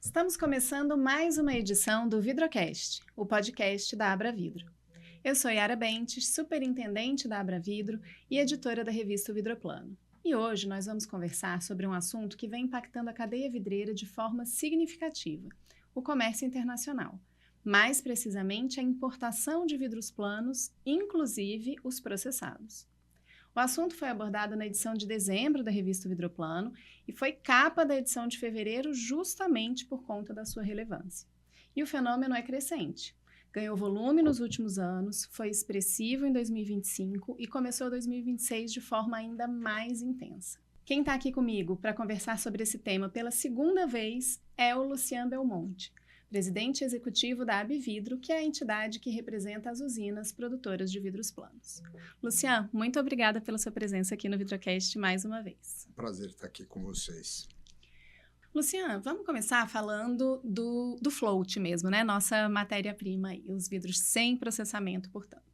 Estamos começando mais uma edição do Vidrocast, o podcast da Abra Vidro. Eu sou Yara Bentes, superintendente da Abra Vidro e editora da revista Vidroplano. E hoje nós vamos conversar sobre um assunto que vem impactando a cadeia vidreira de forma significativa, o comércio internacional. Mais precisamente, a importação de vidros planos, inclusive os processados. O assunto foi abordado na edição de dezembro da revista Vidroplano e foi capa da edição de fevereiro justamente por conta da sua relevância. E o fenômeno é crescente. Ganhou volume nos últimos anos, foi expressivo em 2025 e começou 2026 de forma ainda mais intensa. Quem está aqui comigo para conversar sobre esse tema pela segunda vez é o Lucian Belmonte, presidente executivo da Abvidro, que é a entidade que representa as usinas produtoras de vidros planos. Lucian, muito obrigada pela sua presença aqui no Vidrocast mais uma vez. Prazer estar aqui com vocês. Lucian, vamos começar falando do float mesmo, né? Nossa matéria-prima aí, os vidros sem processamento, portanto.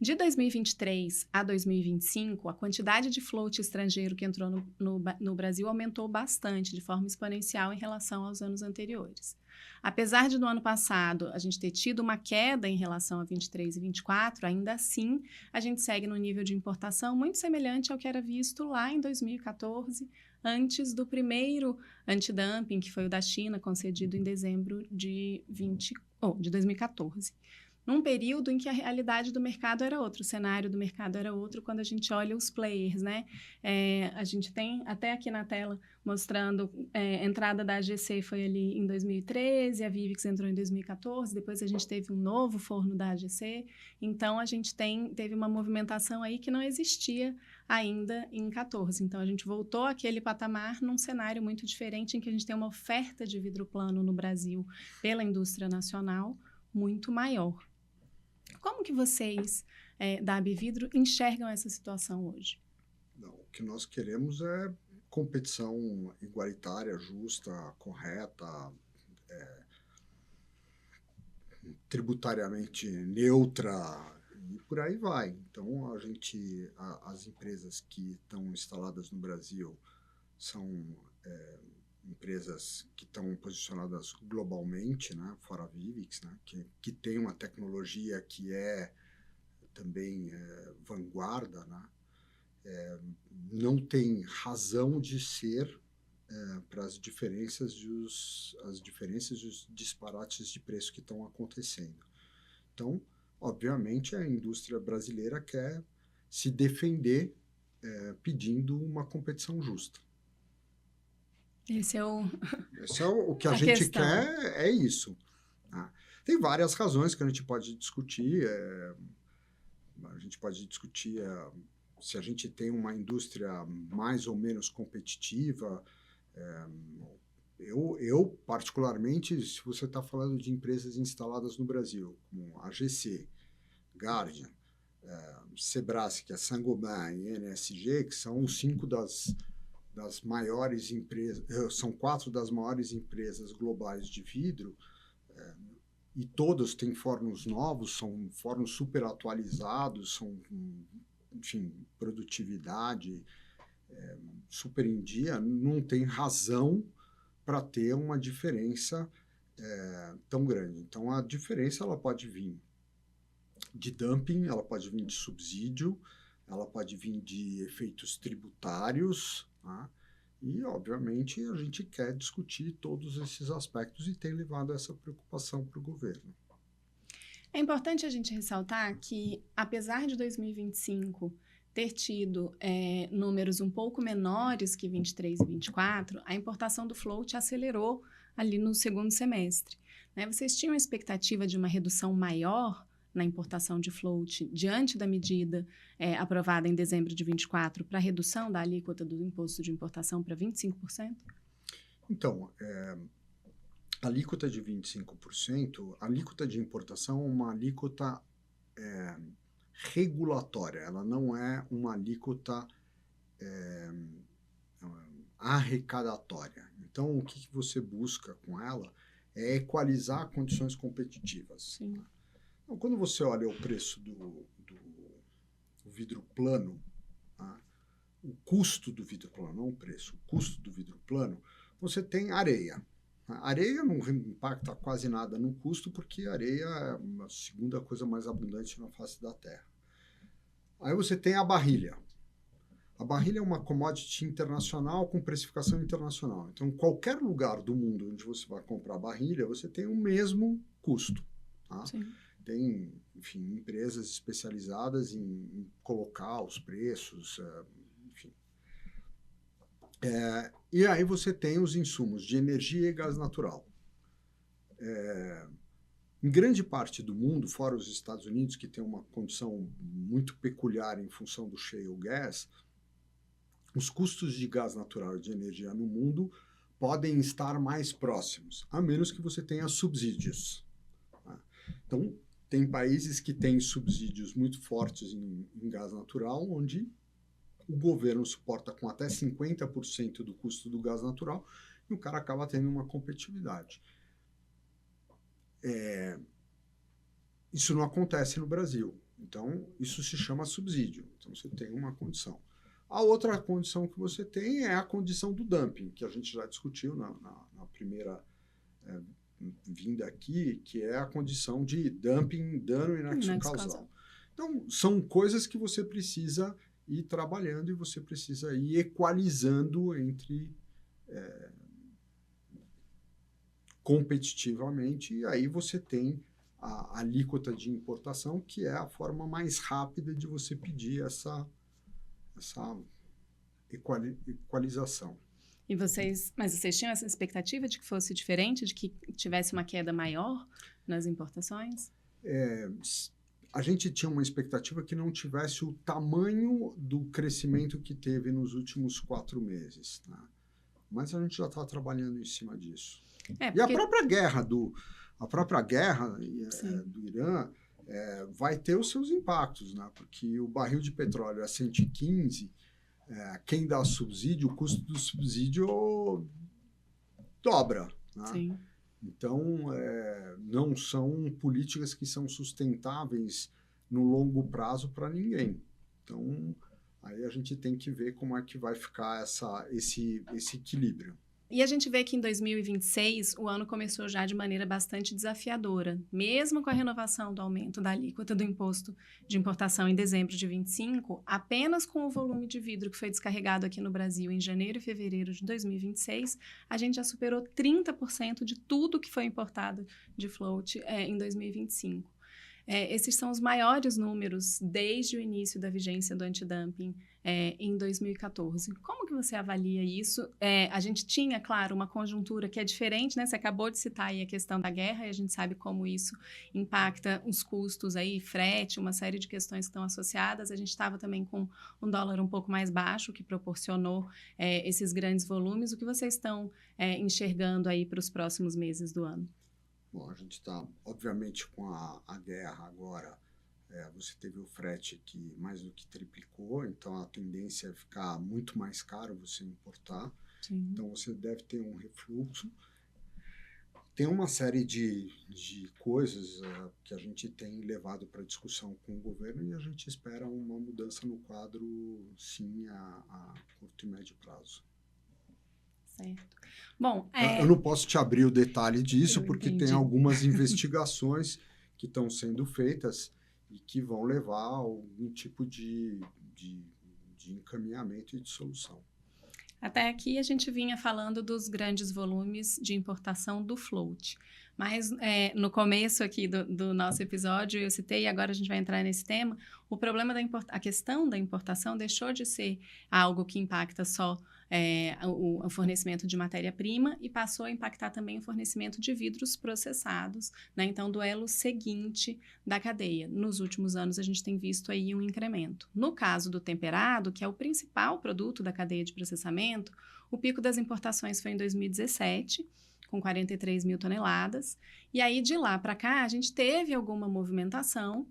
De 2023 a 2025, a quantidade de float estrangeiro que entrou no Brasil aumentou bastante, de forma exponencial em relação aos anos anteriores. Apesar de no ano passado a gente ter tido uma queda em relação a 23 e 24, ainda assim a gente segue num nível de importação muito semelhante ao que era visto lá em 2014, antes do primeiro antidumping, que foi o da China, concedido em dezembro de 2014. Num período em que a realidade do mercado era outra, o cenário do mercado era outro, quando a gente olha os players, né? A gente tem até aqui na tela mostrando a entrada da AGC foi ali em 2013, a Vivix entrou em 2014, depois a gente teve um novo forno da AGC, então a gente teve uma movimentação aí que não existia ainda em 14. Então a gente voltou àquele patamar num cenário muito diferente, em que a gente tem uma oferta de vidro plano no Brasil pela indústria nacional muito maior. Como que vocês da Abvidro enxergam essa situação hoje? Não, o que nós queremos é competição igualitária, justa, correta, tributariamente neutra e por aí vai. Então as empresas que estão instaladas no Brasil são empresas que estão posicionadas globalmente, né, fora a Vivix, né, que tem uma tecnologia que é também vanguarda, né, não tem razão de ser para as diferenças e os disparates de preço que estão acontecendo. Então, obviamente, a indústria brasileira quer se defender pedindo uma competição justa. Esse é O que a gente questão. quer, é isso. Tá? Tem várias razões que a gente pode discutir. A gente pode discutir se a gente tem uma indústria mais ou menos competitiva. Eu, particularmente, se você está falando de empresas instaladas no Brasil, como a AGC, Guardian, Sebrae, que é Saint-Gobain e NSG, que são cinco das maiores empresas, são 4 das maiores empresas globais de vidro, e todas têm fornos novos, são fornos super atualizados, são, enfim, produtividade super em dia, não tem razão para ter uma diferença tão grande. Então, a diferença ela pode vir de dumping, ela pode vir de subsídio, ela pode vir de efeitos tributários, tá? E, obviamente, a gente quer discutir todos esses aspectos e tem levado essa preocupação para o governo. É importante a gente ressaltar que, apesar de 2025 ter tido números um pouco menores que 23 e 24, a importação do float acelerou ali no segundo semestre. Né? Vocês tinham a expectativa de uma redução maior na importação de float diante da medida aprovada em dezembro de 24 para a redução da alíquota do imposto de importação para 25%? Então, a alíquota de 25%, a alíquota de importação é uma alíquota regulatória, ela não é uma alíquota arrecadatória. Então, o que você busca com ela é equalizar condições competitivas. Sim. Então, quando você olha o preço do vidro plano, tá? O custo do vidro plano, não o preço, o custo do vidro plano, você tem areia. A areia não impacta quase nada no custo, porque a areia é a segunda coisa mais abundante na face da Terra. Aí você tem a barrilha. A barrilha é uma commodity internacional com precificação internacional. Então, em qualquer lugar do mundo onde você vai comprar barrilha, você tem o mesmo custo. Tá? Tem, enfim, empresas especializadas em colocar os preços, enfim. E aí você tem os insumos de energia e gás natural. Em grande parte do mundo, fora os Estados Unidos, que tem uma condição muito peculiar em função do shale gas, os custos de gás natural e de energia no mundo podem estar mais próximos, a menos que você tenha subsídios. Tá? Então, tem países que têm subsídios muito fortes em gás natural, onde o governo suporta com até 50% do custo do gás natural e o cara acaba tendo uma competitividade. Isso não acontece no Brasil. Então, isso se chama subsídio. Então, você tem uma condição. A outra condição que você tem é a condição do dumping, que a gente já discutiu na primeira vinda aqui, que é a condição de dumping, dano e nexo causal. Então, são coisas que você precisa ir trabalhando e você precisa ir equalizando entre competitivamente, e aí você tem a alíquota de importação, que é a forma mais rápida de você pedir essa equalização. Mas vocês tinham essa expectativa de que fosse diferente, de que tivesse uma queda maior nas importações? A gente tinha uma expectativa que não tivesse o tamanho do crescimento que teve nos últimos 4 meses. Né? Mas a gente já está trabalhando em cima disso. E a própria guerra do Irã vai ter os seus impactos, né? Porque o barril de petróleo é 115, quem dá subsídio, o custo do subsídio dobra. Né? Sim. Então, não são políticas que são sustentáveis no longo prazo para ninguém. Então, aí a gente tem que ver como é que vai ficar esse equilíbrio. E a gente vê que em 2026 o ano começou já de maneira bastante desafiadora. Mesmo com a renovação do aumento da alíquota do imposto de importação em dezembro de 25, apenas com o volume de vidro que foi descarregado aqui no Brasil em janeiro e fevereiro de 2026, a gente já superou 30% de tudo que foi importado de float em 2025. Esses são os maiores números desde o início da vigência do antidumping em 2014. Como que você avalia isso? A gente tinha, claro, uma conjuntura que é diferente, né? Você acabou de citar aí a questão da guerra e a gente sabe como isso impacta os custos aí, frete, uma série de questões que estão associadas. A gente estava também com um dólar um pouco mais baixo, que proporcionou esses grandes volumes. O que vocês estão enxergando aí para os próximos meses do ano? Bom, a gente está, obviamente, com a guerra agora, você teve o frete que mais do que triplicou, então a tendência é ficar muito mais caro você importar. Sim. Então você deve ter um refluxo. Tem uma série de coisas que a gente tem levado para discussão com o governo e a gente espera uma mudança no quadro, sim, a curto e médio prazo. Certo. Bom, eu não posso te abrir o detalhe disso, porque entendi. tem algumas investigações que estão sendo feitas e que vão levar a algum tipo de encaminhamento e de solução. Até aqui a gente vinha falando dos grandes volumes de importação do float. Mas no começo aqui do nosso episódio eu citei, e agora a gente vai entrar nesse tema, o problema a questão da importação deixou de ser algo que impacta só o fornecimento de matéria-prima e passou a impactar também o fornecimento de vidros processados, né? Então, do elo seguinte da cadeia. Nos últimos anos, a gente tem visto aí um incremento. No caso do temperado, que é o principal produto da cadeia de processamento, o pico das importações foi em 2017, com 43 mil toneladas. E aí, de lá para cá, a gente teve alguma movimentação,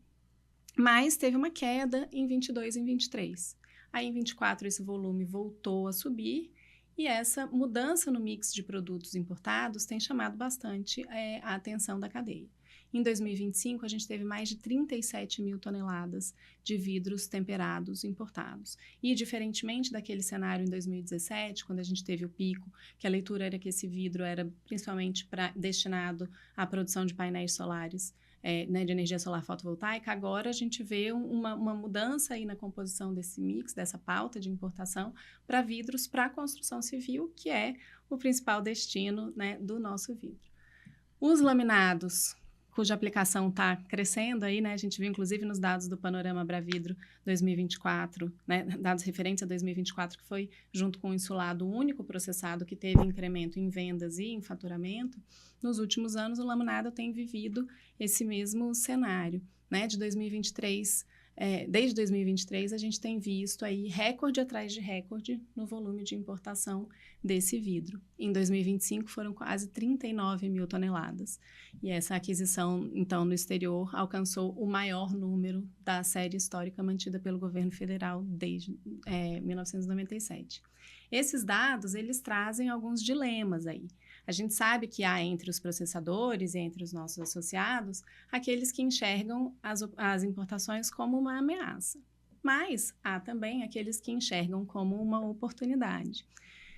mas teve uma queda em 22 e em 23. Aí, em 24, esse volume voltou a subir e essa mudança no mix de produtos importados tem chamado bastante a atenção da cadeia. Em 2025, a gente teve mais de 37 mil toneladas de vidros temperados importados. E, diferentemente daquele cenário em 2017, quando a gente teve o pico, que a leitura era que esse vidro era principalmente destinado à produção de painéis solares, né, de energia solar fotovoltaica, agora a gente vê uma mudança aí na composição desse mix, dessa pauta de importação para vidros para a construção civil, que é o principal destino, né, do nosso vidro. Os laminados, cuja aplicação está crescendo aí, né? A gente viu, inclusive, nos dados do Panorama Abravidro 2024, né? Dados referentes a 2024, que foi, junto com o insulado, o único processado que teve incremento em vendas e em faturamento. Nos últimos anos, o laminado tem vivido esse mesmo cenário, né? De 2023... desde 2023, a gente tem visto aí recorde atrás de recorde no volume de importação desse vidro. Em 2025, foram quase 39 mil toneladas. E essa aquisição, então, no exterior, alcançou o maior número da série histórica mantida pelo governo federal desde 1997. Esses dados, eles trazem alguns dilemas aí. A gente sabe que há entre os processadores e entre os nossos associados aqueles que enxergam as importações como uma ameaça. Mas há também aqueles que enxergam como uma oportunidade.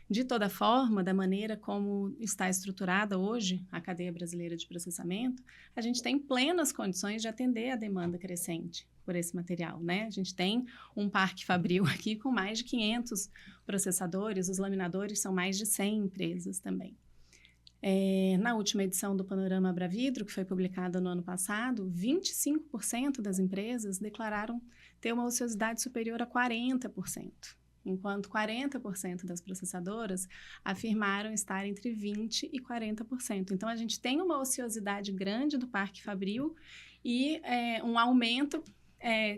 De toda forma, da maneira como está estruturada hoje a cadeia brasileira de processamento, a gente tem plenas condições de atender a demanda crescente por esse material, né? A gente tem um parque fabril aqui com mais de 500 processadores, os laminadores são mais de 100 empresas também. Na última edição do Panorama Abravidro, que foi publicada no ano passado, 25% das empresas declararam ter uma ociosidade superior a 40%, enquanto 40% das processadoras afirmaram estar entre 20% e 40%. Então, a gente tem uma ociosidade grande do parque fabril e um aumento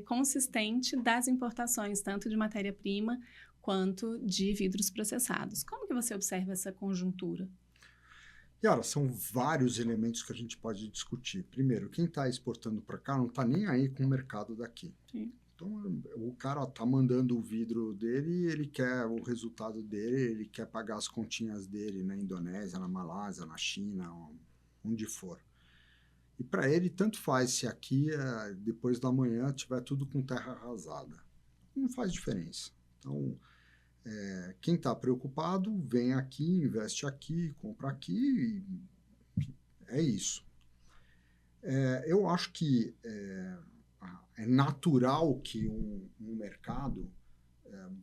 consistente das importações, tanto de matéria-prima quanto de vidros processados. Como que você observa essa conjuntura? Yara, são vários elementos que a gente pode discutir. Primeiro, quem está exportando para cá não está nem aí com o mercado daqui. Sim. Então, o cara está mandando o vidro dele, ele quer o resultado dele, ele quer pagar as continhas dele na Indonésia, na Malásia, na China, onde for. E para ele, tanto faz se aqui, depois da manhã, tiver tudo com terra arrasada. Não faz diferença. Então, quem está preocupado, vem aqui, investe aqui, compra aqui, e é isso. Eu acho que é natural que um mercado,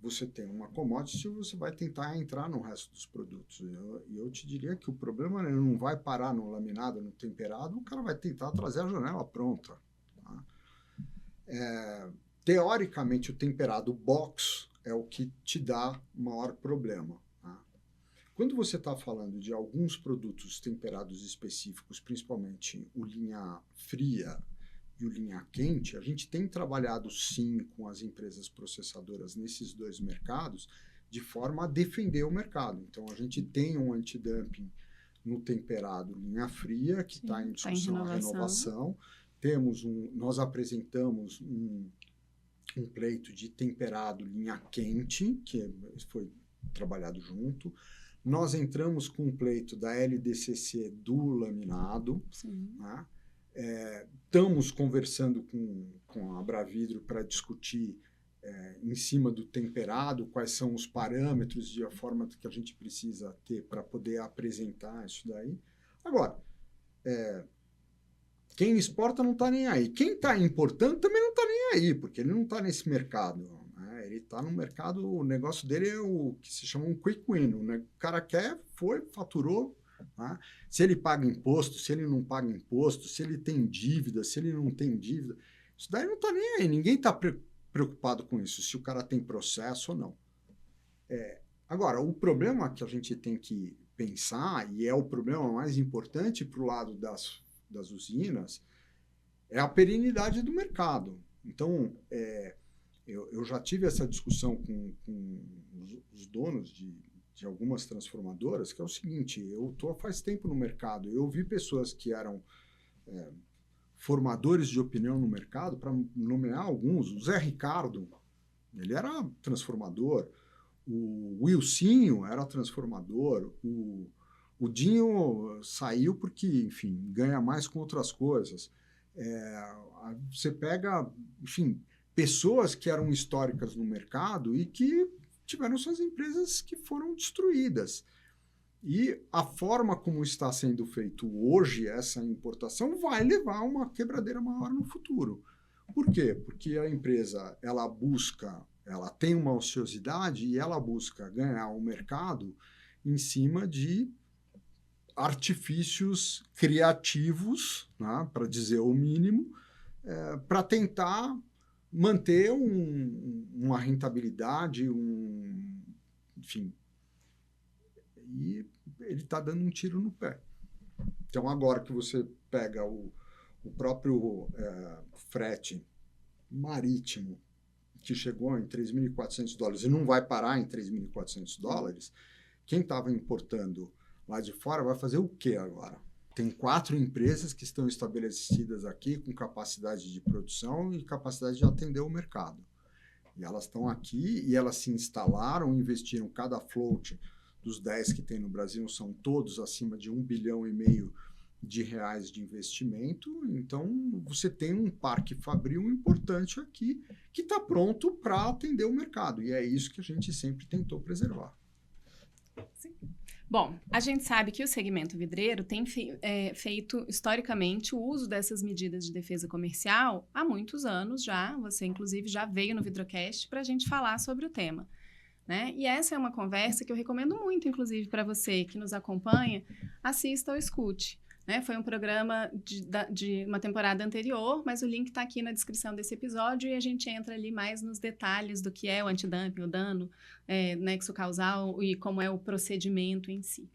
você tem uma commodity e você vai tentar entrar no resto dos produtos. E eu te diria que o problema não vai parar no laminado, no temperado, o cara vai tentar trazer a janela pronta. Tá? Teoricamente, o temperado box é o que te dá maior problema. Tá? Quando você está falando de alguns produtos temperados específicos, principalmente o linha fria e o linha quente, a gente tem trabalhado sim com as empresas processadoras nesses dois mercados de forma a defender o mercado. Então, a gente tem um antidumping no temperado linha fria, que está em discussão, a renovação. Nós apresentamos um pleito de temperado linha quente, que foi trabalhado junto. Nós entramos com um pleito da LDCC do laminado. Né? Estamos conversando com a Abravidro para discutir em cima do temperado, quais são os parâmetros e a forma que a gente precisa ter para poder apresentar isso daí. Agora, quem exporta não está nem aí. Quem está importando também não está nem aí, porque ele não está nesse mercado. Né? Ele está no mercado, o negócio dele é o que se chama um quick win. O cara quer, faturou. Né? Se ele paga imposto, se ele não paga imposto, se ele tem dívida, se ele não tem dívida. Isso daí não está nem aí. Ninguém está preocupado com isso, se o cara tem processo ou não. Agora, o problema que a gente tem que pensar, e é o problema mais importante para o lado das usinas, é a perenidade do mercado. Então, eu já tive essa discussão com os donos de algumas transformadoras, que é o seguinte: eu estou faz tempo no mercado, eu vi pessoas que eram formadores de opinião no mercado, para nomear alguns. O Zé Ricardo, ele era transformador, o Wilsinho era transformador, o O Dinho saiu porque, enfim, ganha mais com outras coisas. Você pega, enfim, pessoas que eram históricas no mercado e que tiveram suas empresas que foram destruídas. E a forma como está sendo feito hoje essa importação vai levar a uma quebradeira maior no futuro. Por quê? Porque a empresa ela tem uma ociosidade e ela busca ganhar o mercado em cima de artifícios criativos, né, para dizer o mínimo, para tentar manter uma rentabilidade, enfim. E ele está dando um tiro no pé. Então, agora que você pega o próprio frete marítimo, que chegou em $3.400 e não vai parar em $3.400, quem estava importando lá de fora vai fazer o quê agora? Tem 4 empresas que estão estabelecidas aqui com capacidade de produção e capacidade de atender o mercado. E elas estão aqui e elas se instalaram, investiram cada float dos 10 que tem no Brasil, são todos acima de R$1,5 bilhão de investimento. Então, você tem um parque fabril importante aqui que está pronto para atender o mercado. E é isso que a gente sempre tentou preservar. Sim. Bom, a gente sabe que o segmento vidreiro tem feito, historicamente, o uso dessas medidas de defesa comercial há muitos anos já. Você, inclusive, já veio no Vidrocast para a gente falar sobre o tema, né? E essa é uma conversa que eu recomendo muito, inclusive, para você que nos acompanha, assista ou escute. Né? Foi um programa de uma temporada anterior, mas o link está aqui na descrição desse episódio e a gente entra ali mais nos detalhes do que é o antidumping, o dano, nexo causal e como é o procedimento em si.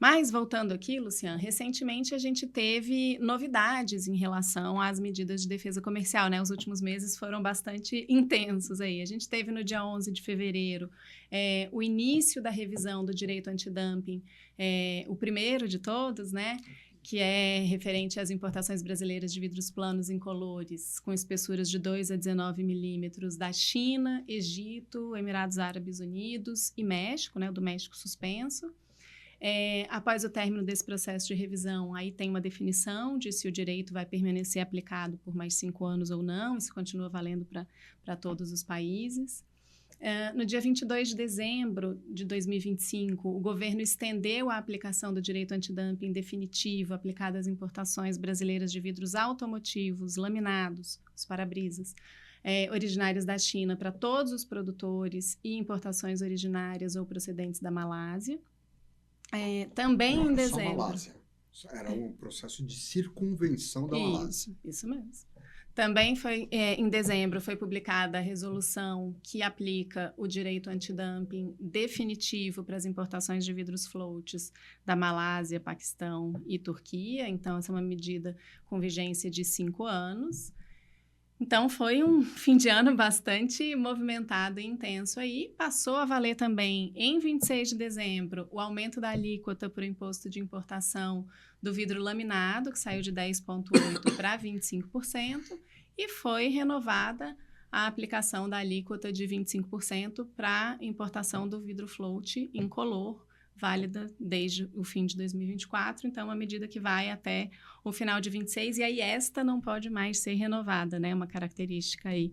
Mas, voltando aqui, Luciano, recentemente a gente teve novidades em relação às medidas de defesa comercial, né? Os últimos meses foram bastante intensos aí. A gente teve no dia 11 de fevereiro o início da revisão do direito antidumping, o primeiro de todos, né? Que é referente às importações brasileiras de vidros planos incolores, com espessuras de 2 a 19 milímetros da China, Egito, Emirados Árabes Unidos e México, né, o do México suspenso. Após o término desse processo de revisão, aí tem uma definição de se o direito vai permanecer aplicado por mais 5 anos ou não, isso continua valendo para todos os países. No dia 22 de dezembro de 2025, o governo estendeu a aplicação do direito antidumping definitivo aplicado às importações brasileiras de vidros automotivos, laminados, os para-brisas, originários da China para todos os produtores e importações originárias ou procedentes da Malásia. Também em dezembro... Só Malásia. Era um processo de circunvenção da Malásia. Isso mesmo. Também em dezembro foi publicada a resolução que aplica o direito antidumping definitivo para as importações de vidros floats da Malásia, Paquistão e Turquia. Então, essa é uma medida com vigência de 5 anos. Então, foi um fim de ano bastante movimentado e intenso aí. Passou a valer também, em 26 de dezembro, o aumento da alíquota por imposto de importação do vidro laminado, que saiu de 10,8% para 25%, e foi renovada a aplicação da alíquota de 25% para importação do vidro float incolor, válida desde o fim de 2024, então uma medida que vai até o final de 26, e aí esta não pode mais ser renovada, né? Uma característica aí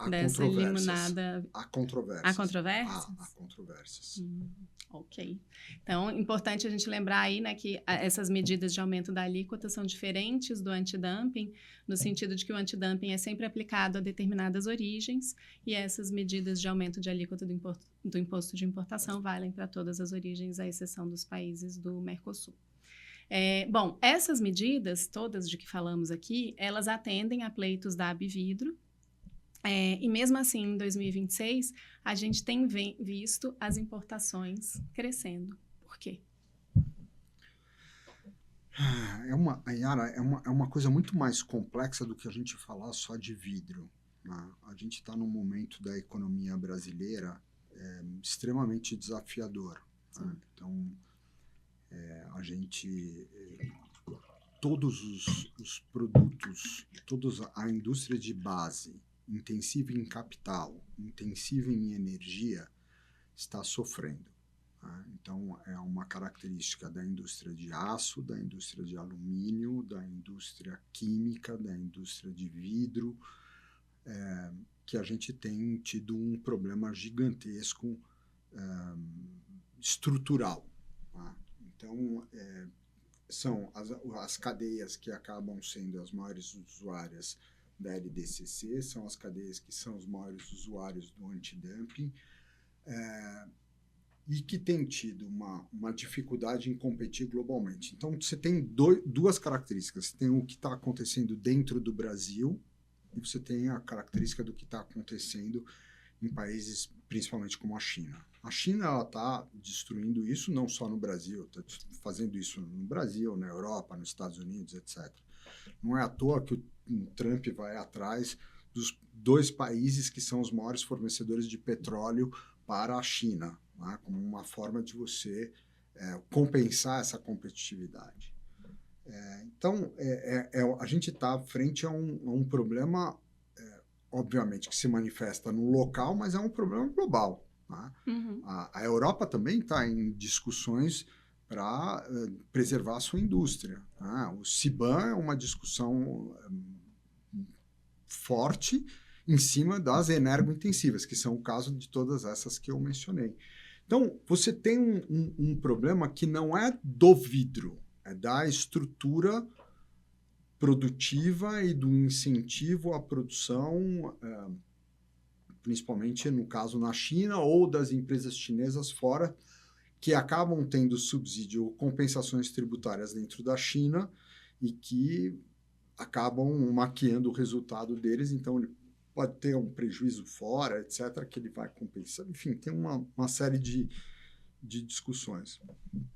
dessa limonada. Há controvérsias. Há controvérsias? Há controvérsias. Ok. Então, importante a gente lembrar aí, né, que essas medidas de aumento da alíquota são diferentes do antidumping, no sentido de que o antidumping é sempre aplicado a determinadas origens, e essas medidas de aumento de alíquota do imposto de importação valem para todas as origens, à exceção dos países do Mercosul. Bom, essas medidas, todas de que falamos aqui, elas atendem a pleitos da Abvidro, e mesmo assim, em 2026, a gente tem visto as importações crescendo. Por quê? Yara, é uma coisa muito mais complexa do que a gente falar só de vidro. Né? A gente está num momento da economia brasileira extremamente desafiador. Né? Então, a gente... todos os produtos, toda a indústria de base, intensiva em capital, intensiva em energia, está sofrendo. Tá? Então, é uma característica da indústria de aço, da indústria de alumínio, da indústria química, da indústria de vidro, que a gente tem tido um problema gigantesco estrutural. Tá? Então, são as cadeias que acabam sendo as maiores usuárias da LDCC, são as cadeias que são os maiores usuários do antidumping, e que tem tido uma dificuldade em competir globalmente. Então, você tem duas características. Você tem o que está acontecendo dentro do Brasil e você tem a característica do que está acontecendo em países, principalmente como a China. A China está destruindo isso não só no Brasil, está fazendo isso no Brasil, na Europa, nos Estados Unidos, etc. Não é à toa que o Trump vai atrás dos 2 países que são os maiores fornecedores de petróleo para a China, né, como uma forma de você compensar essa competitividade. Então, a gente está frente a um problema, obviamente, que se manifesta no local, mas é um problema global. Tá? Uhum. A Europa também está em discussões para preservar a sua indústria. Tá? O CBAM é uma discussão forte em cima das energointensivas, que são o caso de todas essas que eu mencionei. Então, você tem um problema que não é do vidro, é da estrutura produtiva e do incentivo à produção, principalmente no caso na China ou das empresas chinesas fora, que acabam tendo subsídio ou compensações tributárias dentro da China e que acabam maquiando o resultado deles, então ele pode ter um prejuízo fora, etc., que ele vai compensar. Enfim, tem uma série de discussões.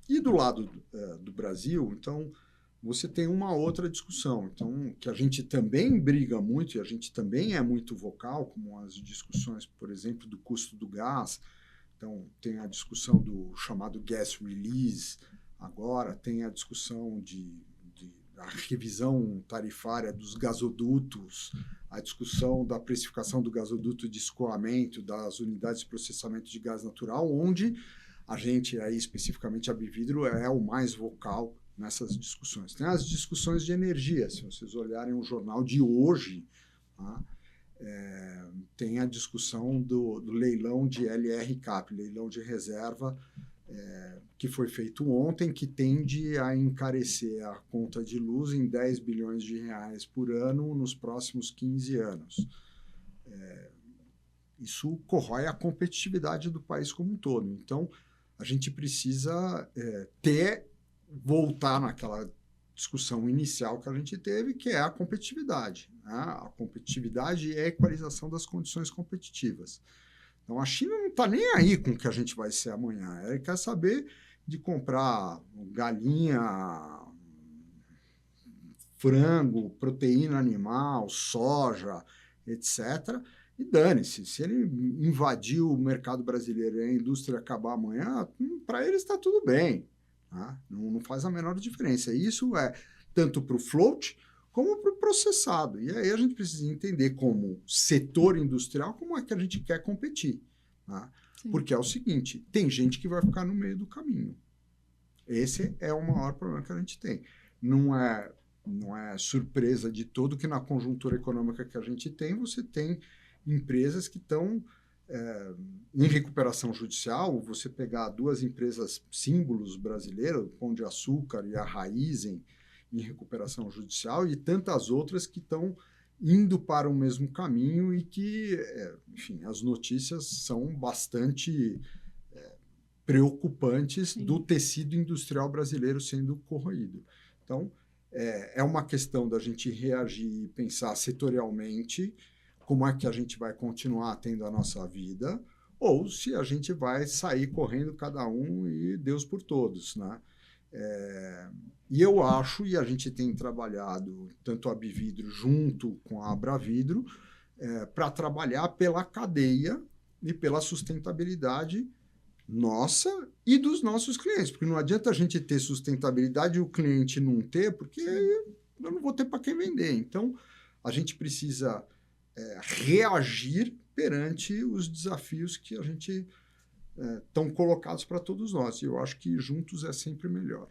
E do lado do Brasil, então, você tem uma outra discussão, então, que a gente também briga muito e a gente também é muito vocal, como as discussões, por exemplo, do custo do gás. Então, tem a discussão do chamado gas release, agora tem a discussão a revisão tarifária dos gasodutos, a discussão da precificação do gasoduto de escoamento das unidades de processamento de gás natural, onde a gente, aí especificamente a Bividro, é o mais vocal nessas discussões. Tem as discussões de energia, se vocês olharem o jornal de hoje, tá? Tem a discussão do leilão de LRCAP, leilão de reserva, que foi feito ontem, que tende a encarecer a conta de luz em 10 bilhões de reais por ano nos próximos 15 anos. Isso corrói a competitividade do país como um todo. Então, a gente precisa voltar naquela discussão inicial que a gente teve, que é a competitividade. Né? A competitividade e a equalização das condições competitivas. Então, a China não está nem aí com o que a gente vai ser amanhã. Ela quer saber de comprar galinha, frango, proteína animal, soja, etc., e dane-se. Se ele invadir o mercado brasileiro e a indústria acabar amanhã, para eles está tudo bem. Tá? Não faz a menor diferença. Isso é tanto para o float como para o processado. E aí a gente precisa entender como setor industrial como é que a gente quer competir. Tá? Porque é o seguinte, tem gente que vai ficar no meio do caminho. Esse é o maior problema que a gente tem. Não é surpresa de todo que na conjuntura econômica que a gente tem, você tem empresas que estão em recuperação judicial. Você pegar 2 empresas símbolos brasileiras, o Pão de Açúcar e a Raízen, em recuperação judicial, e tantas outras que estão indo para o mesmo caminho e que, enfim, as notícias são bastante preocupantes. Sim. Do tecido industrial brasileiro sendo corroído. Então, é uma questão da gente reagir e pensar setorialmente como é que a gente vai continuar tendo a nossa vida, ou se a gente vai sair correndo cada um e Deus por todos, né? E eu acho, e a gente tem trabalhado tanto a Bividro junto com a Abravidro, para trabalhar pela cadeia e pela sustentabilidade nossa e dos nossos clientes, porque não adianta a gente ter sustentabilidade e o cliente não ter, porque eu não vou ter para quem vender. Então, a gente precisa reagir perante os desafios que a gente estão colocados para todos nós. E eu acho que juntos é sempre melhor.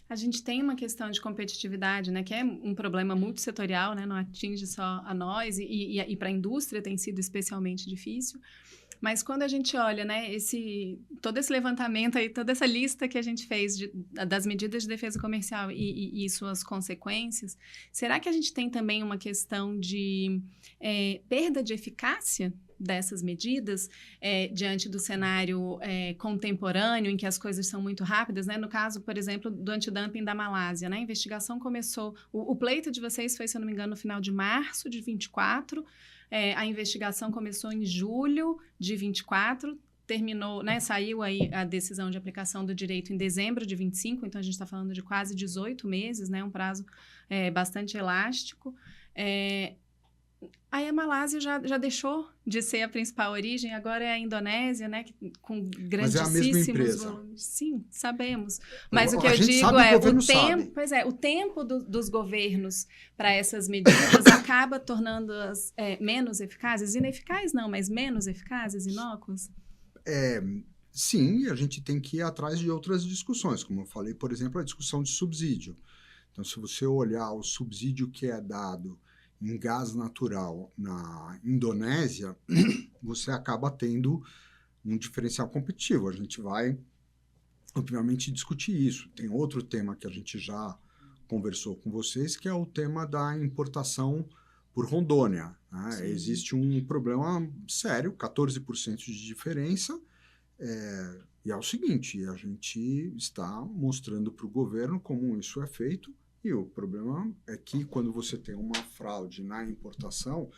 A gente tem uma questão de competitividade, né, que é um problema multissetorial, né, não atinge só a nós e para a indústria tem sido especialmente difícil. Mas quando a gente olha, né, todo esse levantamento aí, toda essa lista que a gente fez das medidas de defesa comercial e suas consequências, será que a gente tem também uma questão de perda de eficácia dessas medidas diante do cenário contemporâneo, em que as coisas são muito rápidas, né? No caso, por exemplo, do antidumping da Malásia, né? A investigação começou... O pleito de vocês foi, se eu não me engano, no final de março de 24. A investigação começou em julho de 24, terminou, né? Saiu aí a decisão de aplicação do direito em dezembro de 25, então a gente está falando de quase 18 meses, né? Um prazo bastante elástico. Aí a Malásia já deixou de ser a principal origem, agora é a Indonésia, né, com grandíssimos volumes. Sim, sabemos. Mas o que eu digo o tempo dos governos para essas medidas acaba tornando-as menos eficazes, ineficazes não, mas menos eficazes, inócuas? Sim, a gente tem que ir atrás de outras discussões, como eu falei, por exemplo, a discussão de subsídio. Então, se você olhar o subsídio que é dado em gás natural na Indonésia, você acaba tendo um diferencial competitivo. A gente vai, obviamente, discutir isso. Tem outro tema que a gente já conversou com vocês, que é o tema da importação por Rondônia, né? Existe um problema sério, 14% de diferença, e é o seguinte, a gente está mostrando para o governo como isso é feito. E o problema é que quando você tem uma fraude na importação,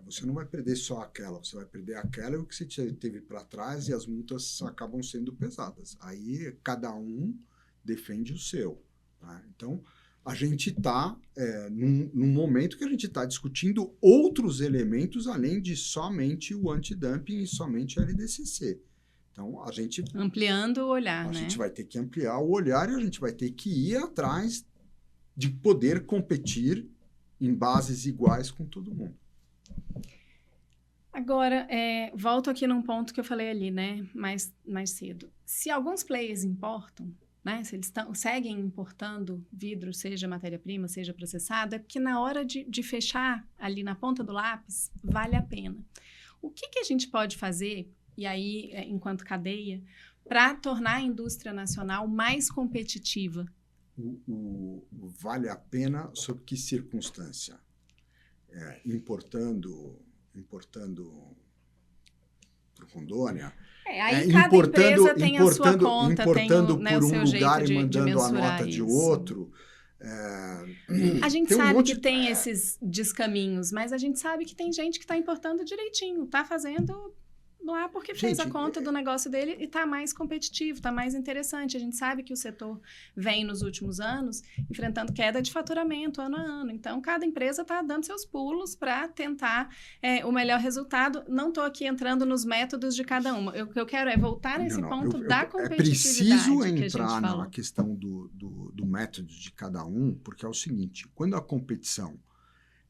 você não vai perder só aquela, você vai perder aquela e o que você teve para trás e as multas acabam sendo pesadas. Aí cada um defende o seu. Tá? Então, a gente está num momento que a gente está discutindo outros elementos além de somente o antidumping e somente a LDCC. Então, a gente... Ampliando o olhar, né? A gente vai ter que ampliar o olhar e a gente vai ter que ir atrás de poder competir em bases iguais com todo mundo. Agora, volto aqui num ponto que eu falei ali, né, mais cedo. Se alguns players importam, né, se eles seguem importando vidro, seja matéria-prima, seja processado, é porque na hora de fechar ali na ponta do lápis, vale a pena. O que a gente pode fazer, e aí, enquanto cadeia, para tornar a indústria nacional mais competitiva? Vale a pena sob que circunstância? Importando por Rondônia? Aí cada empresa tem a sua conta, importando tem por o seu um lugar jeito e mandando a nota isso. de outro. A gente sabe que tem esses descaminhos, mas a gente sabe que tem gente que está importando direitinho, está fazendo lá porque fez a conta do negócio dele e está mais competitivo, está mais interessante. A gente sabe que o setor vem nos últimos anos enfrentando queda de faturamento ano a ano. Então, cada empresa está dando seus pulos para tentar o melhor resultado. Não estou aqui entrando nos métodos de cada uma. O que eu quero é voltar nesse ponto da competitividade. É preciso entrar na questão do método de cada um, porque é o seguinte, quando a competição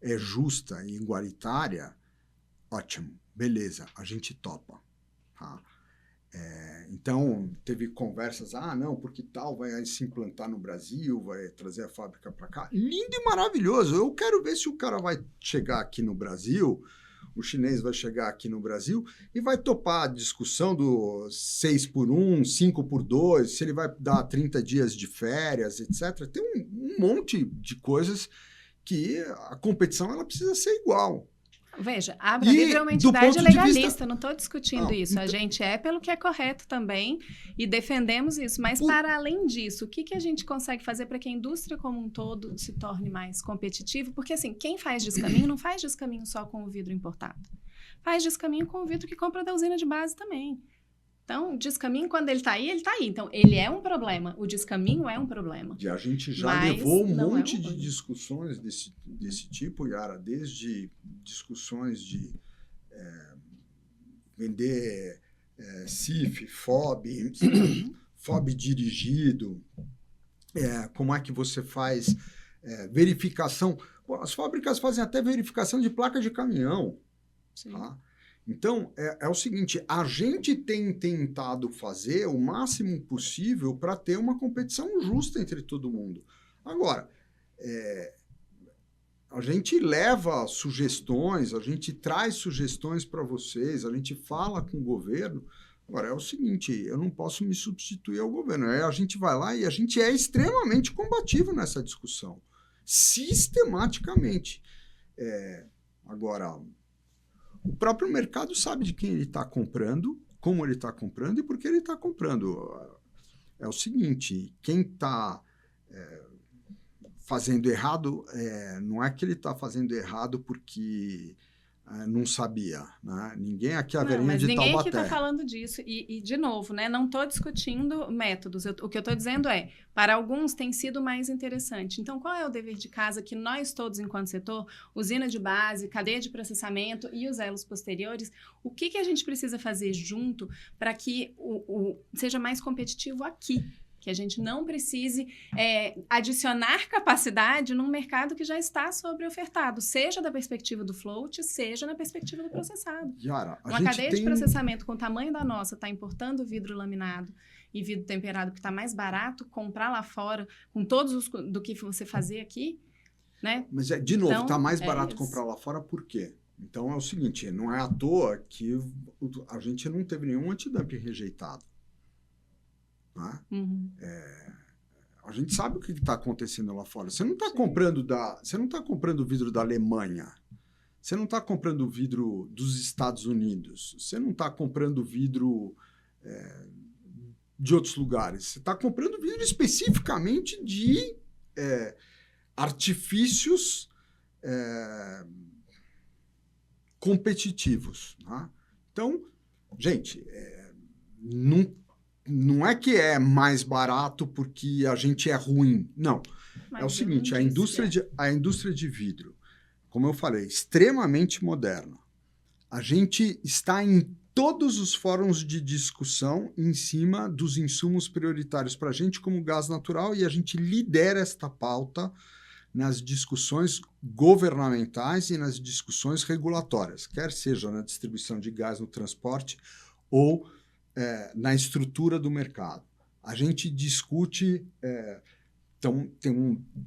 é justa e igualitária, ótimo. Beleza, a gente topa. Tá? Então, teve conversas, não, porque tal vai se implantar no Brasil, vai trazer a fábrica para cá. Lindo e maravilhoso. Eu quero ver se o cara vai chegar aqui no Brasil, o chinês vai chegar aqui no Brasil e vai topar a discussão do 6x1, 5x2, se ele vai dar 30 dias de férias, etc. Tem um monte de coisas que a competição ela precisa ser igual. Veja, a Abra-Vidro é uma entidade legalista, não estou discutindo isso. A gente pelo que é correto também e defendemos isso. Mas, para além disso, o que a gente consegue fazer para que a indústria como um todo se torne mais competitiva? Porque, assim, quem faz descaminho não faz descaminho só com o vidro importado. Faz descaminho com o vidro que compra da usina de base também. Então, o descaminho, quando ele está aí, ele está aí. Então, ele é um problema. O descaminho é um problema. E a gente já levou um monte de discussões desse tipo, Yara, desde discussões de vender CIF, FOB, FOB dirigido, como é que você faz verificação. As fábricas fazem até verificação de placa de caminhão. Sim. Tá? Então, é o seguinte, a gente tem tentado fazer o máximo possível para ter uma competição justa entre todo mundo. Agora, a gente leva sugestões, a gente traz sugestões para vocês, a gente fala com o governo. Agora, é o seguinte, eu não posso me substituir ao governo. A gente vai lá e a gente é extremamente combativo nessa discussão, sistematicamente. Agora, o próprio mercado sabe de quem ele está comprando, como ele está comprando e por que ele está comprando. É o seguinte, quem está fazendo errado, não é que ele está fazendo errado porque não sabia, né? Ninguém aqui é a velhinha de Taubaté. Mas ninguém aqui está falando disso. E, de novo, né, não estou discutindo métodos. O que eu estou dizendo para alguns tem sido mais interessante. Então, qual é o dever de casa que nós todos, enquanto setor, usina de base, cadeia de processamento e os elos posteriores, o que a gente precisa fazer junto para que seja mais competitivo aqui? Que a gente não precise adicionar capacidade num mercado que já está sobreofertado, seja da perspectiva do float, seja na perspectiva do processado. Yara, uma cadeia de processamento com o tamanho da nossa está importando vidro laminado e vidro temperado, que está mais barato comprar lá fora, com todos do que você fazer aqui, né? Mas, de novo, está mais barato comprar lá fora por quê? Então, é o seguinte, não é à toa que a gente não teve nenhum antidumping rejeitado. Né? Uhum. A gente sabe o que está acontecendo lá fora. Você não está comprando vidro da Alemanha. Você não está comprando vidro dos Estados Unidos. Você não está comprando vidro de outros lugares. Você está comprando vidro especificamente de artifícios competitivos. Né? Então, gente, não é que é mais barato porque a gente é ruim. Não. Mas é o seguinte, a indústria de vidro, como eu falei, extremamente moderna. A gente está em todos os fóruns de discussão em cima dos insumos prioritários para a gente como gás natural e a gente lidera esta pauta nas discussões governamentais e nas discussões regulatórias, quer seja na distribuição de gás no transporte ou na estrutura do mercado. A gente discute, então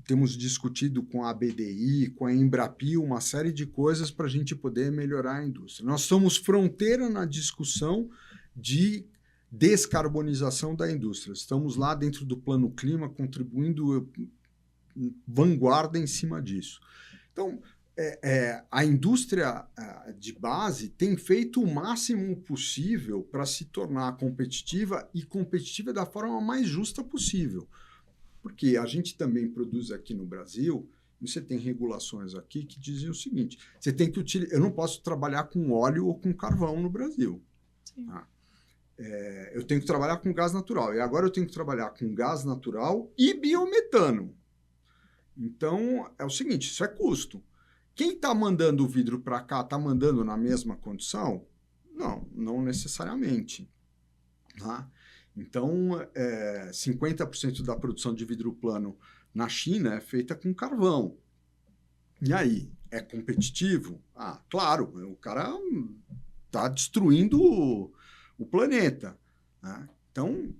temos discutido com a BDI, com a Embrapil, uma série de coisas para a gente poder melhorar a indústria. Nós somos fronteira na discussão de descarbonização da indústria. Estamos lá dentro do Plano Clima, contribuindo vanguarda em cima disso. Então, a indústria de base tem feito o máximo possível para se tornar competitiva e competitiva da forma mais justa possível. Porque a gente também produz aqui no Brasil, você tem regulações aqui que dizem o seguinte, você tem que utilizar, eu não posso trabalhar com óleo ou com carvão no Brasil. Tá? Eu tenho que trabalhar com gás natural. E agora eu tenho que trabalhar com gás natural e biometano. Então, é o seguinte, isso é custo. Quem está mandando o vidro para cá está mandando na mesma condição? Não necessariamente. Tá? Então, 50% da produção de vidro plano na China é feita com carvão. E aí, é competitivo? Claro, o cara está destruindo o planeta. Né? Então,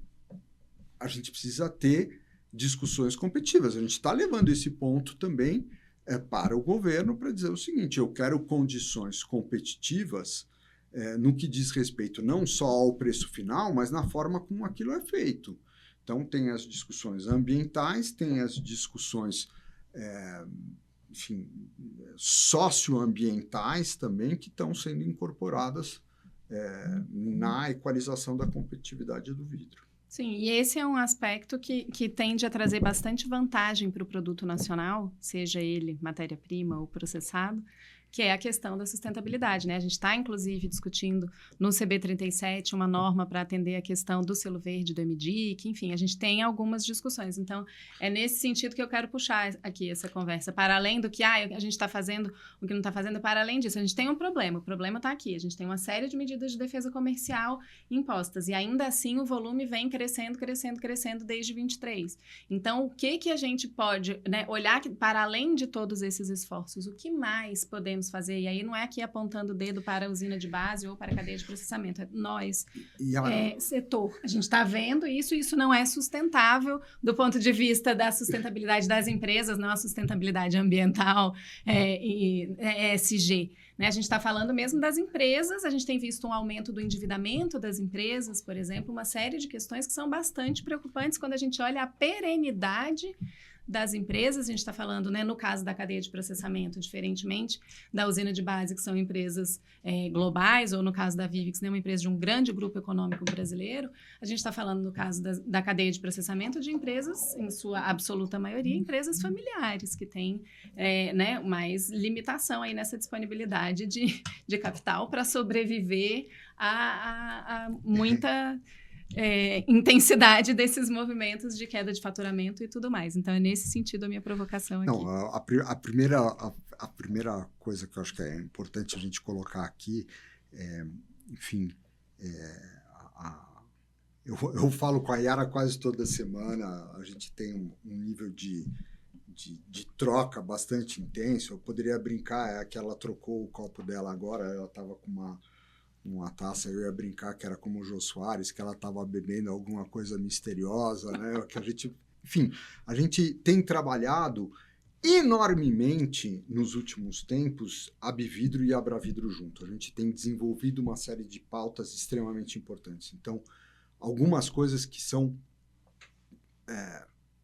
a gente precisa ter discussões competitivas. A gente está levando esse ponto também para o governo para dizer o seguinte, eu quero condições competitivas no que diz respeito não só ao preço final, mas na forma como aquilo é feito. Então, tem as discussões ambientais, tem as discussões socioambientais também, que estão sendo incorporadas na equalização da competitividade do vidro. Sim, e esse é um aspecto que tende a trazer bastante vantagem para o produto nacional, seja ele matéria-prima ou processado, que é a questão da sustentabilidade, né? A gente está, inclusive, discutindo no CB37 uma norma para atender a questão do selo verde do MDIC, enfim, a gente tem algumas discussões. Então, é nesse sentido que eu quero puxar aqui essa conversa, para além do que a gente está fazendo, o que não está fazendo, para além disso, a gente tem um problema, o problema está aqui, a gente tem uma série de medidas de defesa comercial impostas, e ainda assim o volume vem crescendo desde 23. Então, o que a gente pode, né, olhar para além de todos esses esforços, o que mais podemos podemos fazer? E aí não é aqui apontando o dedo para a usina de base ou para a cadeia de processamento, é nós, setor. A gente está vendo isso não é sustentável do ponto de vista da sustentabilidade das empresas, não a sustentabilidade ambiental e ESG. Né? A gente está falando mesmo das empresas, a gente tem visto um aumento do endividamento das empresas, por exemplo, uma série de questões que são bastante preocupantes quando a gente olha a perenidade das empresas. A gente está falando, né, no caso da cadeia de processamento, diferentemente da usina de base, que são empresas globais, ou no caso da Vivix, né, uma empresa de um grande grupo econômico brasileiro, a gente está falando, no caso da cadeia de processamento, de empresas, em sua absoluta maioria, empresas familiares, que têm né, mais limitação aí nessa disponibilidade de capital para sobreviver a muita... intensidade desses movimentos de queda de faturamento e tudo mais. Então, é nesse sentido a minha provocação aqui. Não, a primeira coisa que eu acho que é importante a gente colocar aqui, enfim, eu falo com a Yara quase toda semana, a gente tem um nível de troca bastante intenso. Eu poderia brincar, que ela trocou o copo dela agora, ela estava com uma taça, eu ia brincar que era como o Jô Soares, que ela estava bebendo alguma coisa misteriosa, né? Que a gente tem trabalhado enormemente nos últimos tempos a Bividro e a Abravidro junto. A gente tem desenvolvido uma série de pautas extremamente importantes. Então, algumas coisas que são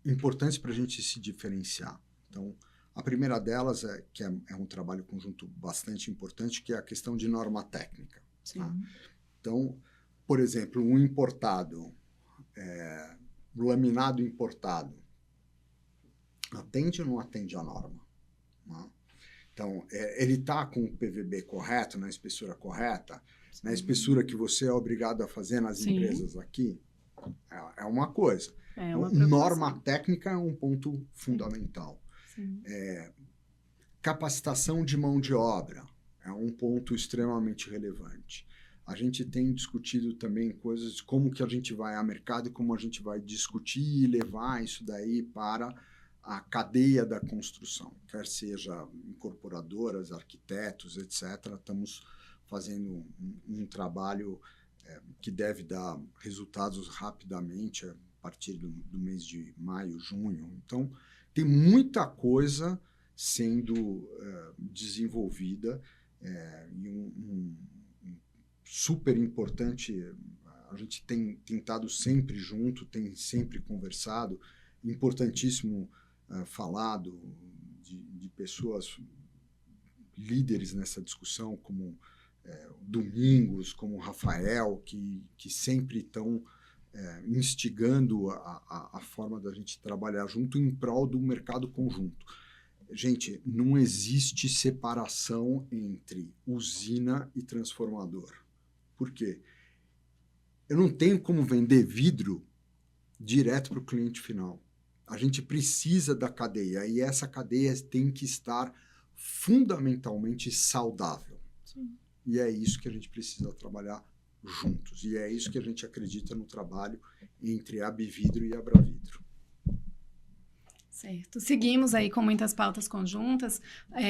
importantes para a gente se diferenciar. Então, a primeira delas que é um trabalho conjunto bastante importante, que é a questão de norma técnica. Tá? Então, por exemplo, um importado, o laminado importado, atende ou não atende a norma? Né? Então, ele está com o PVB correto, na espessura correta, sim, na espessura que você é obrigado a fazer nas sim, empresas aqui, é uma coisa. Norma técnica é um ponto fundamental. Capacitação de mão de obra é um ponto extremamente relevante. A gente tem discutido também coisas de como que a gente vai ao mercado e como a gente vai discutir e levar isso daí para a cadeia da construção, quer seja incorporadoras, arquitetos, etc. Estamos fazendo um trabalho que deve dar resultados rapidamente a partir do mês de maio, junho. Então, tem muita coisa sendo desenvolvida e um super importante. A gente tem tentado sempre junto, tem sempre conversado, importantíssimo falado de pessoas líderes nessa discussão, como Domingos, como Rafael, que sempre estão instigando a forma da gente trabalhar junto em prol do mercado conjunto. Gente, não existe separação entre usina e transformador. Por quê? Eu não tenho como vender vidro direto para o cliente final. A gente precisa da cadeia, e essa cadeia tem que estar fundamentalmente saudável. Sim. E é isso que a gente precisa trabalhar juntos. E é isso que a gente acredita no trabalho entre a Bividro e a Abravidro. Certo. Seguimos aí com muitas pautas conjuntas.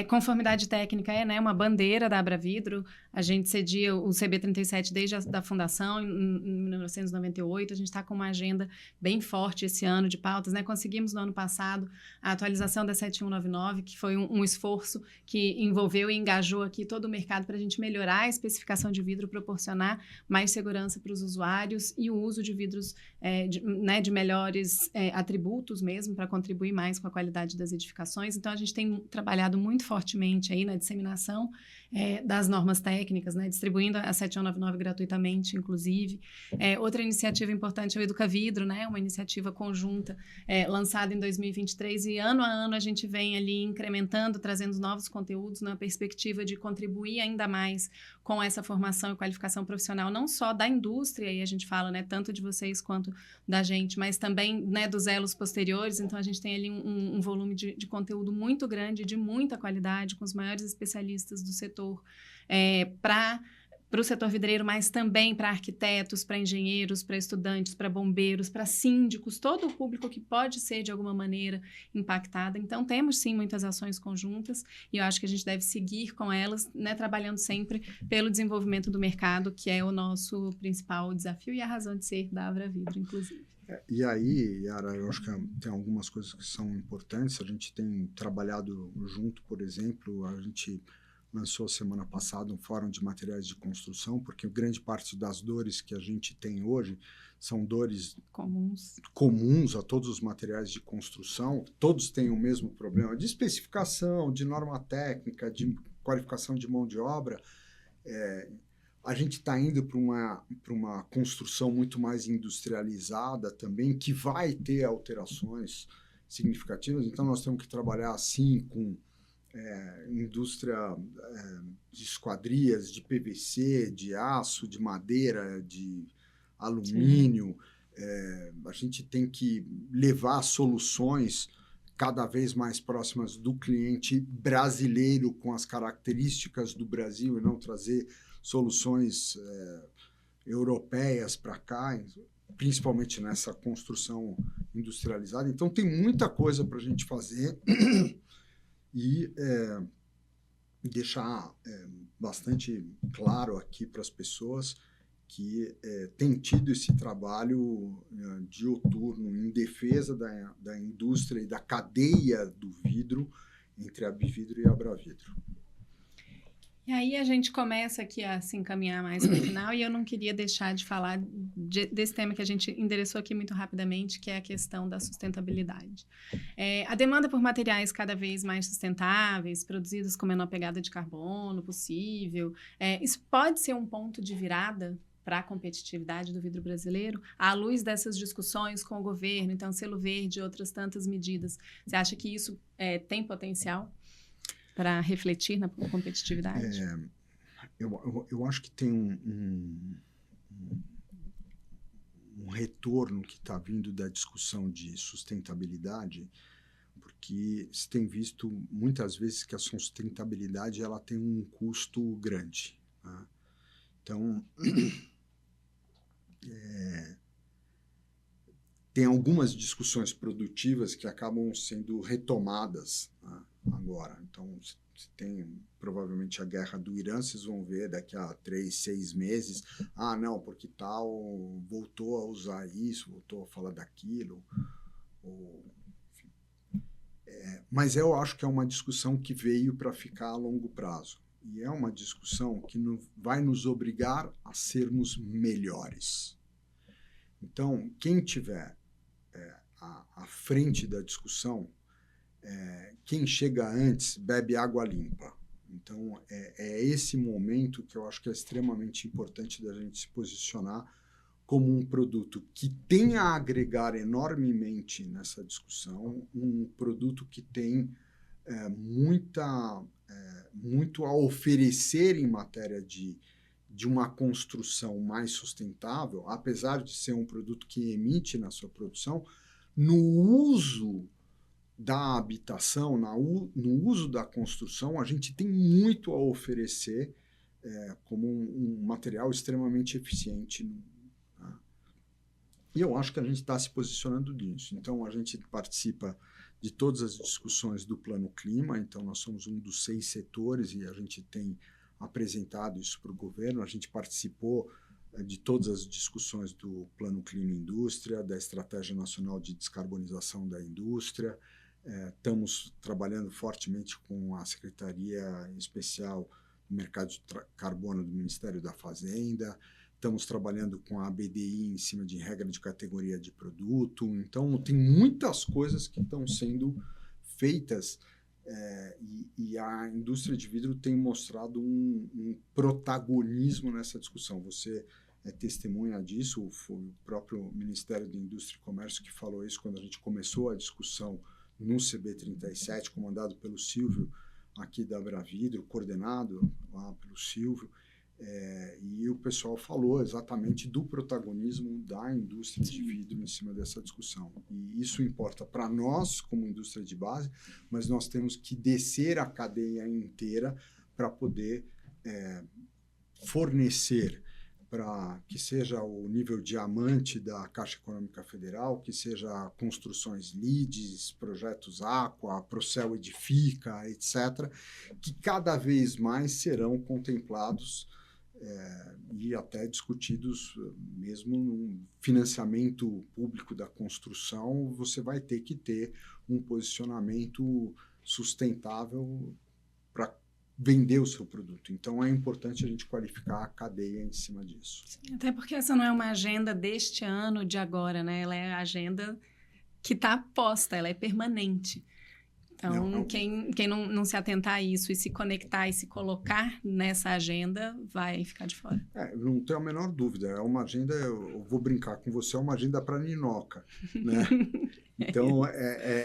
Conformidade técnica é, né, uma bandeira da Abravidro. A gente cedia o CB37 desde a fundação, em 1998. A gente está com uma agenda bem forte esse ano de pautas, né? Conseguimos no ano passado a atualização da 7199, que foi um esforço que envolveu e engajou aqui todo o mercado para a gente melhorar a especificação de vidro, proporcionar mais segurança para os usuários e o uso de vidros de melhores atributos mesmo, para contribuir mais com a qualidade das edificações. Então, a gente tem trabalhado muito fortemente aí na disseminação das normas técnicas, né, distribuindo a 7199 gratuitamente, inclusive. Outra iniciativa importante é o Educavidro, né, uma iniciativa conjunta lançada em 2023, e ano a ano a gente vem ali incrementando, trazendo novos conteúdos na perspectiva de contribuir ainda mais com essa formação e qualificação profissional, não só da indústria, e a gente fala, né, tanto de vocês quanto da gente, mas também, né, dos elos posteriores. Então, a gente tem ali um volume de conteúdo muito grande, de muita qualidade, com os maiores especialistas do setor, para para o setor vidreiro, mas também para arquitetos, para engenheiros, para estudantes, para bombeiros, para síndicos, todo o público que pode ser de alguma maneira impactado. Então, temos sim muitas ações conjuntas e eu acho que a gente deve seguir com elas, né, trabalhando sempre pelo desenvolvimento do mercado, que é o nosso principal desafio e a razão de ser da Avra Vidro, inclusive. E aí, Yara, eu acho que tem algumas coisas que são importantes. A gente tem trabalhado junto, por exemplo, a gente lançou semana passada um fórum de materiais de construção, porque grande parte das dores que a gente tem hoje são dores comuns a todos os materiais de construção. Todos têm o mesmo problema de especificação, de norma técnica, de qualificação de mão de obra. A gente está indo para uma construção muito mais industrializada também, que vai ter alterações significativas. Então, nós temos que trabalhar, assim, com indústria de esquadrias, de PVC, de aço, de madeira, de alumínio. A gente tem que levar soluções cada vez mais próximas do cliente brasileiro, com as características do Brasil, e não trazer soluções europeias para cá, principalmente nessa construção industrializada. Então, tem muita coisa para a gente fazer e deixar bastante claro aqui para as pessoas que tem tido esse trabalho dioturno em defesa da indústria e da cadeia do vidro entre a Abvidro e a Abravidro. E aí a gente começa aqui a se encaminhar mais para o final e eu não queria deixar de falar desse tema que a gente endereçou aqui muito rapidamente, que é a questão da sustentabilidade. A demanda por materiais cada vez mais sustentáveis, produzidos com menor pegada de carbono possível, isso pode ser um ponto de virada para a competitividade do vidro brasileiro, à luz dessas discussões com o governo, então selo verde e outras tantas medidas. Você acha que isso tem potencial para refletir na competitividade? Eu acho que tem um retorno que está vindo da discussão de sustentabilidade, porque se tem visto muitas vezes que a sustentabilidade ela tem um custo grande, né? Então, tem algumas discussões produtivas que acabam sendo retomadas, né, agora. Então, se tem provavelmente a guerra do Irã, vocês vão ver daqui a 3, 6 meses, não, porque tal voltou a usar isso, voltou a falar daquilo, enfim. Mas eu acho que é uma discussão que veio para ficar a longo prazo. E é uma discussão que vai nos obrigar a sermos melhores. Então, quem tiver à frente da discussão, quem chega antes bebe água limpa. Então, é esse momento que eu acho que é extremamente importante da gente se posicionar como um produto que tem a agregar enormemente nessa discussão, um produto que tem muito a oferecer em matéria de uma construção mais sustentável, apesar de ser um produto que emite na sua produção, no uso da habitação, no uso da construção, a gente tem muito a oferecer como um material extremamente eficiente. Tá? E eu acho que a gente está se posicionando nisso. Então, a gente participa de todas as discussões do Plano Clima, então nós somos um dos 6 setores e a gente tem apresentado isso para o governo. A gente participou de todas as discussões do Plano Clima Indústria, da Estratégia Nacional de Descarbonização da Indústria. Estamos trabalhando fortemente com a Secretaria Especial do Mercado de Carbono do Ministério da Fazenda. Estamos trabalhando com a ABDI em cima de regra de categoria de produto. Então, tem muitas coisas que estão sendo feitas e a indústria de vidro tem mostrado um protagonismo nessa discussão. Você é testemunha disso, foi o próprio Ministério da Indústria e Comércio que falou isso quando a gente começou a discussão no CB37, comandado pelo Silvio, aqui da Abravidro, coordenado lá pelo Silvio. E o pessoal falou exatamente do protagonismo da indústria de vidro em cima dessa discussão. E isso importa para nós, como indústria de base, mas nós temos que descer a cadeia inteira para poder fornecer para que seja o nível diamante da Caixa Econômica Federal, que seja construções LEEDs, projetos Aqua, Procel Edifica, etc., que cada vez mais serão contemplados e até discutidos, mesmo no financiamento público da construção, você vai ter que ter um posicionamento sustentável para vender o seu produto. Então, é importante a gente qualificar a cadeia em cima disso. Sim, até porque essa não é uma agenda deste ano, de agora, né? Ela é a agenda que está posta, ela é permanente. Então, quem não se atentar a isso e se conectar e se colocar nessa agenda, vai ficar de fora. Não tenho a menor dúvida. É uma agenda, eu vou brincar com você, é uma agenda para ninoca, né? Então,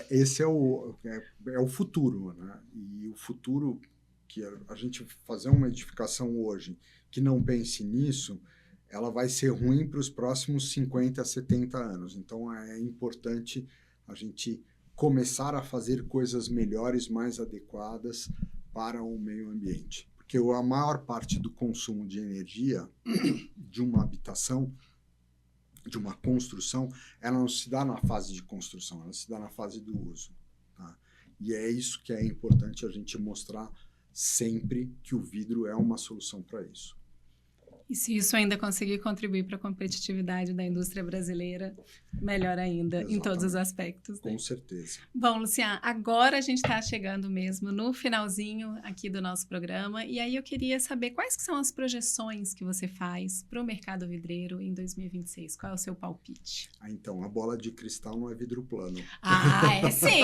esse é o futuro, né? E o futuro, que a gente fazer uma edificação hoje que não pense nisso, ela vai ser ruim para os próximos 50, 70 anos. Então, é importante a gente começar a fazer coisas melhores, mais adequadas para o meio ambiente. Porque a maior parte do consumo de energia de uma habitação, de uma construção, ela não se dá na fase de construção, ela se dá na fase do uso. Tá? E é isso que é importante a gente mostrar sempre, que o vidro é uma solução para isso. E se isso ainda conseguir contribuir para a competitividade da indústria brasileira, melhor ainda, Exatamente. Em todos os aspectos. Né? Com certeza. Bom, Lucian, agora a gente está chegando mesmo no finalzinho aqui do nosso programa, e aí eu queria saber quais que são as projeções que você faz para o mercado vidreiro em 2026. Qual é o seu palpite? Então, a bola de cristal não é vidro plano. É sim!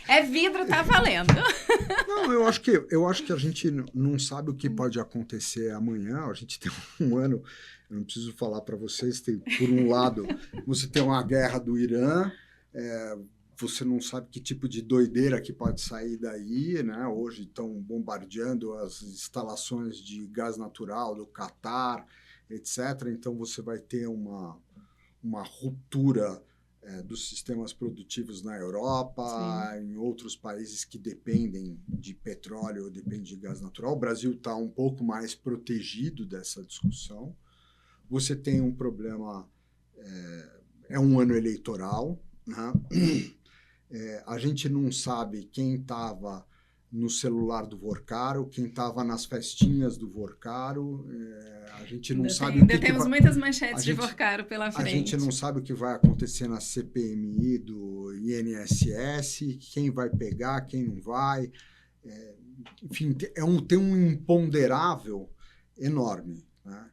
É vidro, tá valendo. Não, eu acho que a gente não sabe o que pode acontecer amanhã. A gente tem um ano, eu não preciso falar para vocês, por um lado, você tem uma guerra do Irã, você não sabe que tipo de doideira que pode sair daí, né? Hoje estão bombardeando as instalações de gás natural do Catar, etc. Então, você vai ter uma ruptura dos sistemas produtivos na Europa, Sim. em outros países que dependem de petróleo ou dependem de gás natural. O Brasil está um pouco mais protegido dessa discussão. Você tem um problema, é um ano eleitoral, né? A gente não sabe quem estava no celular do Vorcaro, quem estava nas festinhas do Vorcaro, a gente não sabe o que temos muitas manchetes de Vorcaro pela frente. A gente não sabe o que vai acontecer na CPMI do INSS, quem vai pegar, quem não vai. Enfim, tem um imponderável enorme, né?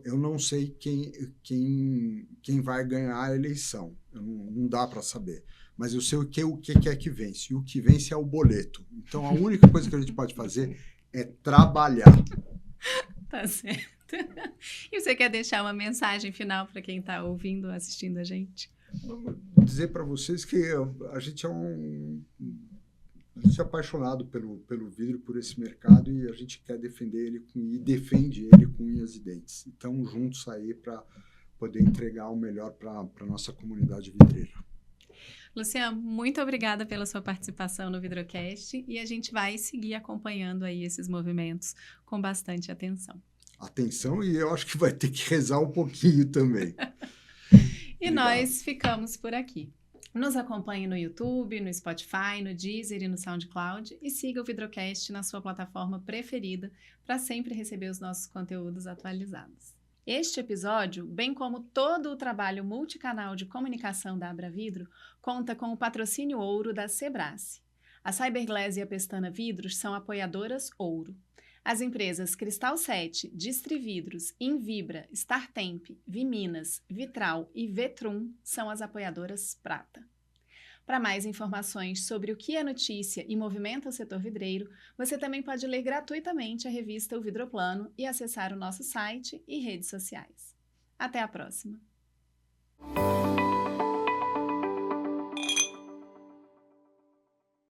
Eu não sei quem vai ganhar a eleição, não dá para saber. Mas eu sei o que é que vence. E o que vence é o boleto. Então, a única coisa que a gente pode fazer é trabalhar. Tá certo. E você quer deixar uma mensagem final para quem está ouvindo, assistindo a gente? Vou dizer para vocês que a gente é apaixonado pelo vidro, por esse mercado, e a gente quer defender ele e defende ele com unhas e dentes. Então, juntos aí para poder entregar o melhor para a nossa comunidade vidreira. Lucian, muito obrigada pela sua participação no Vidrocast, e a gente vai seguir acompanhando aí esses movimentos com bastante atenção. Atenção, e eu acho que vai ter que rezar um pouquinho também. E nós ficamos por aqui. Nos acompanhe no YouTube, no Spotify, no Deezer e no SoundCloud, e siga o Vidrocast na sua plataforma preferida para sempre receber os nossos conteúdos atualizados. Este episódio, bem como todo o trabalho multicanal de comunicação da Abra Vidro, conta com o patrocínio ouro da Sebrae. A Cyberglass e a Pestana Vidros são apoiadoras ouro. As empresas Cristal 7, Distrividros, Invibra, Startemp, Viminas, Vitral e Vetrum são as apoiadoras prata. Para mais informações sobre o que é notícia e movimenta o setor vidreiro, você também pode ler gratuitamente a revista O Vidroplano e acessar o nosso site e redes sociais. Até a próxima!